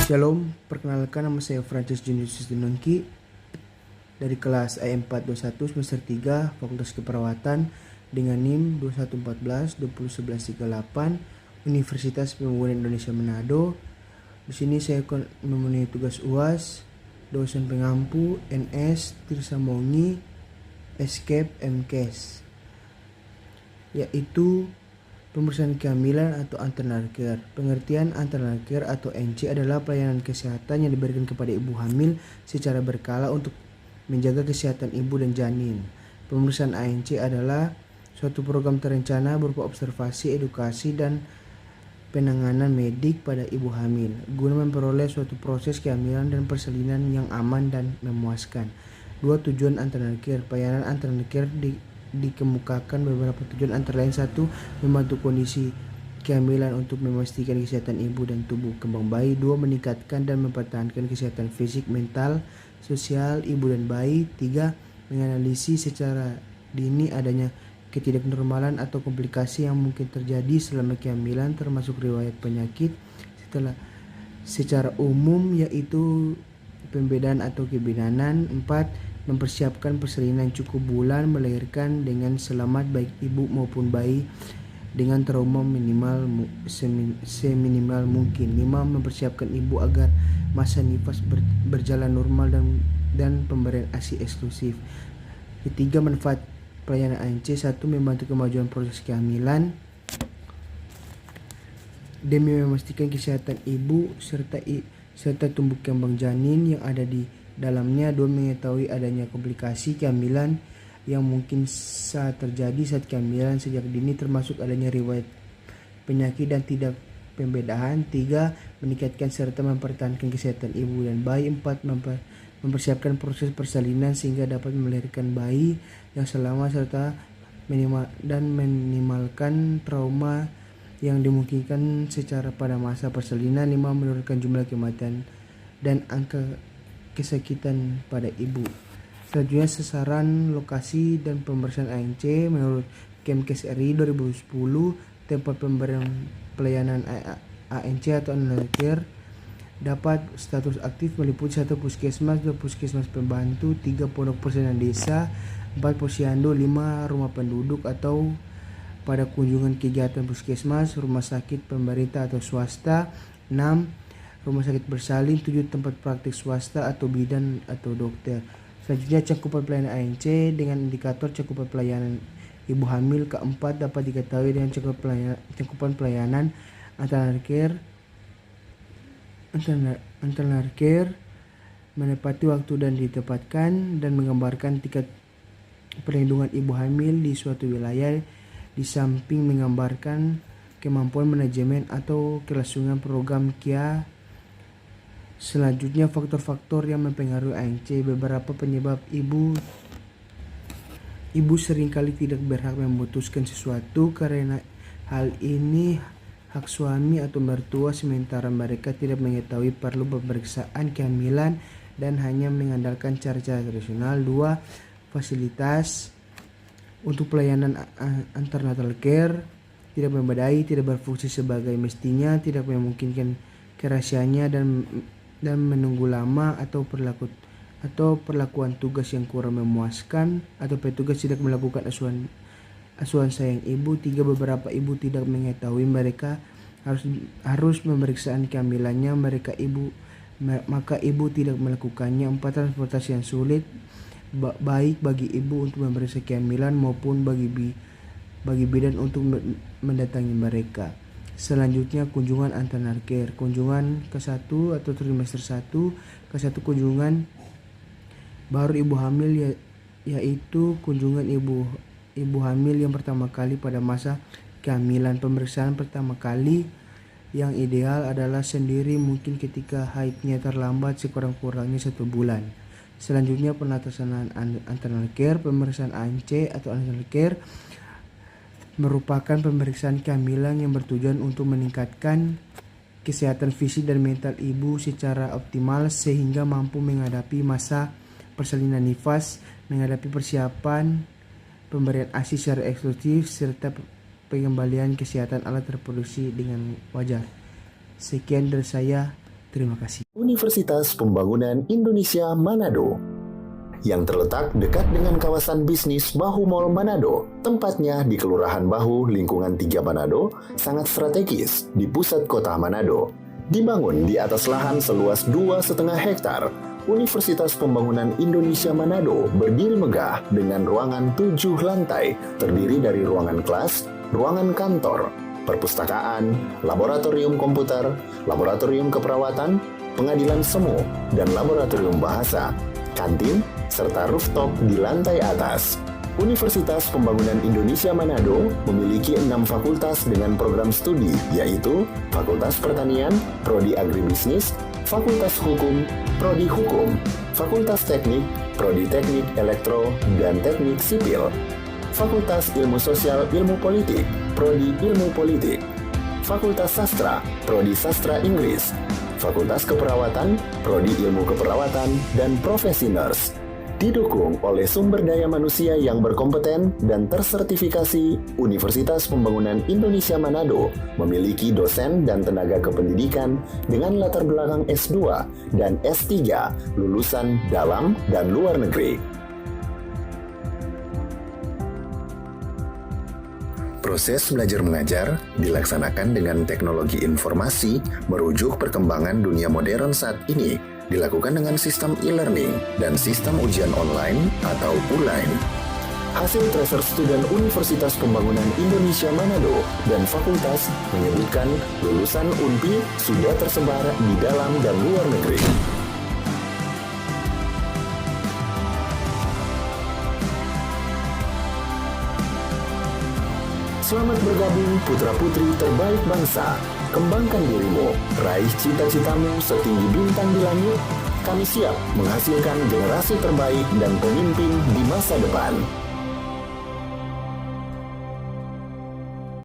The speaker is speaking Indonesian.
Shalom, perkenalkan nama saya Francis Junius Dinongki dari kelas I421 semester 3 Fakultas Keperawatan dengan NIM 2114-201138 Universitas Pembangunan Indonesia Manado. Di sini saya akan memenuhi tugas UAS, dosen pengampu NS Tirsamongi Escape MKes, yaitu pemeriksaan kehamilan atau antenatal care. Pengertian antenatal care atau NC adalah pelayanan kesehatan yang diberikan kepada ibu hamil secara berkala untuk menjaga kesehatan ibu dan janin. Pemeriksaan ANC adalah suatu program terencana berupa observasi, edukasi, dan penanganan medik pada ibu hamil guna memperoleh suatu proses kehamilan dan persalinan yang aman dan memuaskan. Dua tujuan antenatal care. Pelayanan antenatal care dikemukakan beberapa tujuan, antara lain: 1. Membantu kondisi kehamilan untuk memastikan kesehatan ibu dan tubuh kembang bayi. 2. Meningkatkan dan mempertahankan kesehatan fisik, mental, sosial ibu dan bayi. 3. Menganalisis secara dini adanya ketidaknormalan atau komplikasi yang mungkin terjadi selama kehamilan, termasuk riwayat penyakit secara umum, yaitu pembedaan atau kebidanan. 4. Mempersiapkan persalinan cukup bulan melahirkan dengan selamat baik ibu maupun bayi dengan trauma seminimal mungkin. 5. Mempersiapkan ibu agar masa nifas berjalan normal dan pemberian ASI eksklusif. Ketiga, manfaat pelayanan ANC. 1. Membantu kemajuan proses kehamilan demi memastikan kesehatan ibu serta tumbuh kembang janin yang ada di dalamnya. 2. Mengetahui adanya komplikasi kehamilan yang mungkin terjadi saat kehamilan sejak dini, termasuk adanya riwayat penyakit dan tidak pembedaan. 3. Meningkatkan serta mempertahankan kesehatan ibu dan bayi. 4. Mempersiapkan proses persalinan sehingga dapat melahirkan bayi yang selamat serta minimalkan trauma yang dimungkinkan secara pada masa persalinan. 5. Menurunkan jumlah kematian dan angka kesakitan pada ibu. Selanjutnya, sasaran, lokasi, dan pemeriksaan ANC. Menurut Kemkes RI 2010, tempat pemberian pelayanan ANC atau antenatal care dapat status aktif meliputi 1. Puskesmas, 2. Puskesmas pembantu, 3. Pondok persalinan desa, 4. posyandu, 5. rumah penduduk atau pada kunjungan kegiatan puskesmas, rumah sakit pemerintah atau swasta. 6. Rumah sakit bersalin. 7. Tempat praktik swasta atau bidan atau dokter. Selanjutnya, cakupan pelayanan ANC dengan indikator cakupan pelayanan ibu hamil. Keempat, dapat diketahui dengan cakupan pelayanan antenatal care menepati waktu dan ditempatkan dan menggambarkan tingkat perlindungan ibu hamil di suatu wilayah, di samping menggambarkan kemampuan manajemen atau kelangsungan program KIA. Selanjutnya, faktor-faktor yang mempengaruhi ANC. Beberapa penyebab ibu seringkali tidak berhak memutuskan sesuatu. Karena hal ini, hak suami atau mertua, sementara mereka tidak mengetahui perlu pemeriksaan kehamilan dan hanya mengandalkan cara-cara tradisional. 2. Fasilitas untuk pelayanan antenatal care tidak memadai, tidak berfungsi sebagai mestinya, tidak memungkinkan kerahasiaannya dan menunggu lama, atau perlakuan tugas yang kurang memuaskan, atau petugas tidak melakukan asuhan sayang ibu. 3. Beberapa ibu tidak mengetahui mereka harus pemeriksaan kehamilannya, maka ibu tidak melakukannya. 4. Transportasi yang sulit, baik bagi ibu untuk memeriksa kehamilan maupun bagi bidan untuk mendatangi mereka. Selanjutnya, kunjungan antenatal care. Kunjungan ke-1 atau trimester 1. Ke-1, kunjungan baru ibu hamil, yaitu kunjungan ibu hamil yang pertama kali pada masa kehamilan. Pemeriksaan pertama kali yang ideal adalah sendiri, mungkin ketika haidnya terlambat sekurang-kurangnya 1 bulan. Selanjutnya, pelaksanaan antenatal care. Pemeriksaan ANC atau antenatal care merupakan pemeriksaan kehamilan yang bertujuan untuk meningkatkan kesehatan fisik dan mental ibu secara optimal sehingga mampu menghadapi masa persalinan nifas, menghadapi persiapan pemberian ASI secara eksklusif, serta pengembalian kesehatan alat reproduksi dengan wajar. Sekian dari saya. Terima kasih. Universitas Pembangunan Indonesia Manado yang terletak dekat dengan kawasan bisnis Bahu Mall Manado. Tempatnya di Kelurahan Bahu, Lingkungan 3 Manado, sangat strategis di pusat kota Manado. Dibangun di atas lahan seluas 2,5 hektar, Universitas Pembangunan Indonesia Manado berdiri megah dengan ruangan 7 lantai, terdiri dari ruangan kelas, ruangan kantor, perpustakaan, laboratorium komputer, laboratorium keperawatan, pengadilan semu, dan laboratorium bahasa, kantin, serta rooftop di lantai atas. Universitas Pembangunan Indonesia Manado memiliki 6 fakultas dengan program studi, yaitu Fakultas Pertanian, Prodi Agribisnis, Fakultas Hukum, Prodi Hukum, Fakultas Teknik, Prodi Teknik Elektro dan Teknik Sipil, Fakultas Ilmu Sosial Ilmu Politik, Prodi Ilmu Politik, Fakultas Sastra, Prodi Sastra Inggris, Fakultas Keperawatan, Prodi Ilmu Keperawatan, dan Profesi Nurse. Didukung oleh sumber daya manusia yang berkompeten dan tersertifikasi, Universitas Pembangunan Indonesia Manado memiliki dosen dan tenaga kependidikan dengan latar belakang S2 dan S3 lulusan dalam dan luar negeri. Proses belajar mengajar dilaksanakan dengan teknologi informasi merujuk perkembangan dunia modern saat ini, dilakukan dengan sistem e-learning dan sistem ujian online atau ULAIN. Hasil tracer student Universitas Pembangunan Indonesia Manado dan fakultas menyebutkan lulusan UNPI sudah tersebar di dalam dan luar negeri. Selamat bergabung putra-putri terbaik bangsa. Kembangkan dirimu, raih cita-citamu setinggi bintang di langit. Kami siap menghasilkan generasi terbaik dan pemimpin di masa depan.